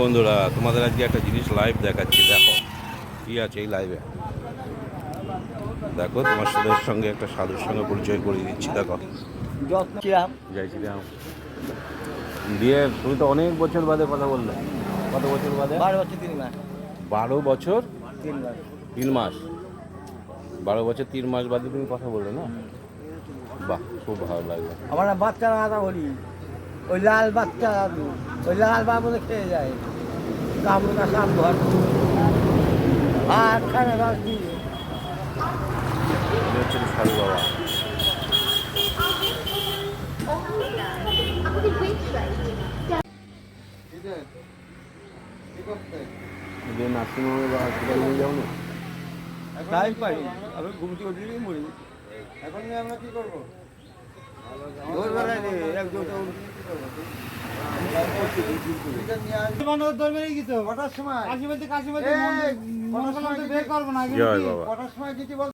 বন্ধুরা, তোমাদের আজকে একটা জিনিস লাইভ দেখাচ্ছি। দেখো কি আছে এই লাইভে। দেখো তোমার সাথে সঙ্গে একটা সাধুর সঙ্গে পরিচয় করিয়ে দিচ্ছি। দেখো জয় শ্রীরাম। দিয়ে তুমি তো অনেক বছর বাদে কথা বললে। কত বছর বাদে? 12 বছর 3 মাস। 12 বছর 3 মাস। 3 মাস। 12 বছর 3 মাস বাদে তুমি কথা বললে না? বাহ, খুব ভালো লাগলো। আমার না বাচ্চারা আদা বলি, ওই লাল বাচ্চা দাদু, ওই লাল বাবু খেয়ে যায় কামড়া সাপ ধর আর খানা রস দিয়ে এটা হচ্ছে সাধু বাবা। নার্সিংহোমে বা হসপিটালে নিয়ে যাও না? তাই পারি আমি ঘুমটি উঠলেই মরি। এখন আমরা কি করবো? ভোরবেলায় এক দুটো কটার সময়? জয় বাবা। কটার সময় দিতে বল।